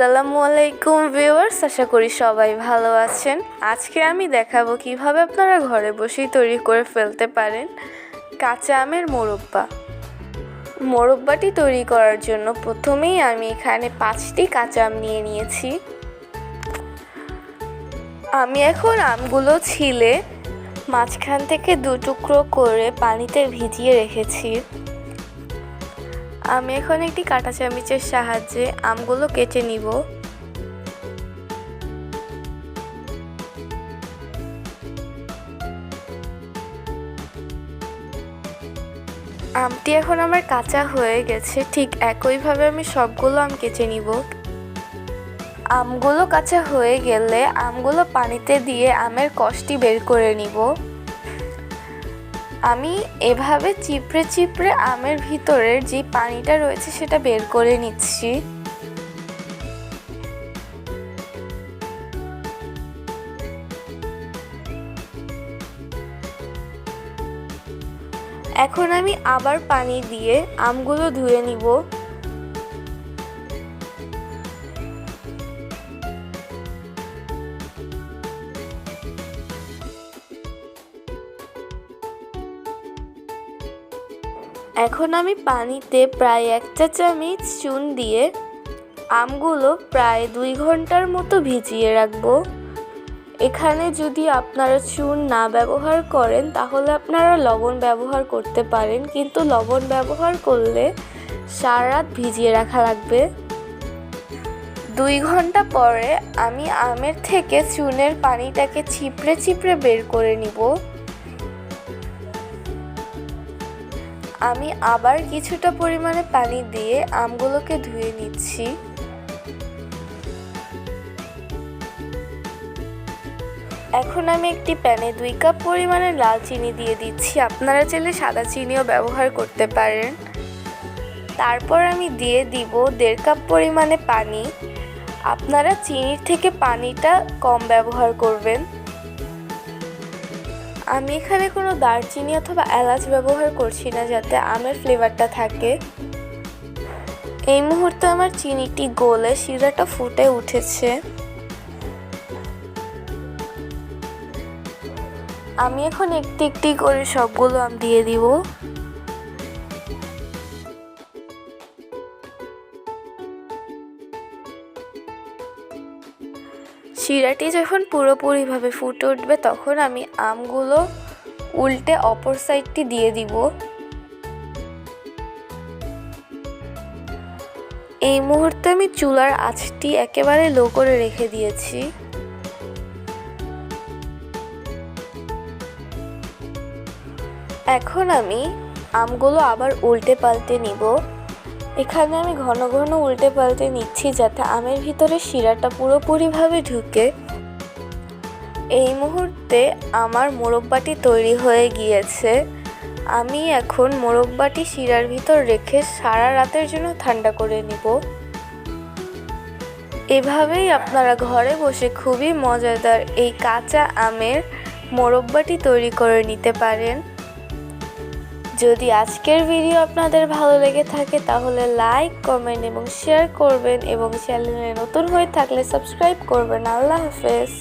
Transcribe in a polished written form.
আসসালামু আলাইকুম ভিউয়ার্স, আশা করি সবাই ভালো আছেন। আজকে আমি দেখাবো কিভাবে আপনারা ঘরে বসেই তৈরি করে ফেলতে পারেন কাঁচা আমের মোরব্বা। মোরব্বাটি তৈরি করার জন্য প্রথমেই আমি এখানে 5টি কাঁচা আম নিয়ে নিয়েছি। আমি এখন আমগুলো ছিলে মাঝখান থেকে 2 টুকরো করে পানিতে ভিজিয়ে রেখেছি। আমি এখন একটি কাঁটা চামচের সাহায্যে আমগুলো কেটে নিব। আমটি এখন আমার কাঁচা হয়ে গেছে, ঠিক একইভাবে আমি সবগুলো আম কেটে নিব। আমগুলো কাঁচা হয়ে গেলে আমগুলো পানিতে দিয়ে আমের কষটি বের করে নিব। আমি এভাবে চিপড়ে চিপড়ে আমের ভিতরের যে পানিটা রয়েছে সেটা বের করে নিচ্ছি। এখন আমি আবার পানি দিয়ে আমগুলো ধুয়ে নিব। এখন আমি পানিতে প্রায় 1 চা চামচ চুন দিয়ে আমগুলো প্রায় 2 ঘন্টার মতো ভিজিয়ে রাখবো। এখানে যদি আপনারা চুন না ব্যবহার করেন তাহলে আপনারা লবণ ব্যবহার করতে পারেন, কিন্তু লবণ ব্যবহার করলে সারা রাত ভিজিয়ে রাখা লাগবে। 2 ঘন্টা পরে আমি আমের থেকে চুনের পানিটাকে চিপড়ে চিপড়ে বের করে নিব। আমি আবার কিছুটা পরিমাণে পানি দিয়ে আমগুলোকে ধুয়ে নিচ্ছি। এখন আমি একটি প্যানে 2 কাপ পরিমাণে লাল চিনি দিয়ে দিচ্ছি। আপনারা চাইলে সাদা চিনিও ব্যবহার করতে পারেন। তারপর আমি দিয়ে দিব 1.5 কাপ পরিমাণে পানি। আপনারা চিনির থেকে পানিটা কম ব্যবহার করবেন। আমি এখানে কোনো দারচিনি অথবা এলাচ ব্যবহার করছি না, যাতে আমের ফ্লেভারটা থাকে। এই মুহূর্তে আমার চিনিটি গলে শিরাটা ফুটে উঠেছে। আমি এখন একটি একটি করে সবগুলো আম দিয়ে দিব। শিরাটি যখন পুরোপুরিভাবে ফুটে উঠবে তখন আমি আমগুলো উল্টে অপর সাইডটি দিয়ে দিব। এই মুহূর্তে আমি চুলার আঁচটি একেবারে লো করে রেখে দিয়েছি। এখন আমি আমগুলো আবার উল্টে পাল্টে নিব। এখানে আমি ঘন ঘন উল্টে পাল্টে নিচ্ছি যাতে আমের ভিতরে শিরাটা পুরোপুরিভাবে ঢুকে। এই মুহূর্তে আমার মোরব্বাটি তৈরি হয়ে গিয়েছে। আমি এখন মোরব্বাটি শিরার ভিতর রেখে সারা রাতের জন্য ঠান্ডা করে নিব। এভাবেই আপনারা ঘরে বসে খুবই মজাদার এই কাঁচা আমের মোরব্বাটি তৈরি করে নিতে পারেন। যদি আজকের ভিডিও আপনাদের ভালো লেগে থাকে তাহলে লাইক, কমেন্ট এবং শেয়ার করবেন, এবং চ্যানেলে নতুন হয়ে থাকলে সাবস্ক্রাইব করবেন। আল্লাহ হাফেজ।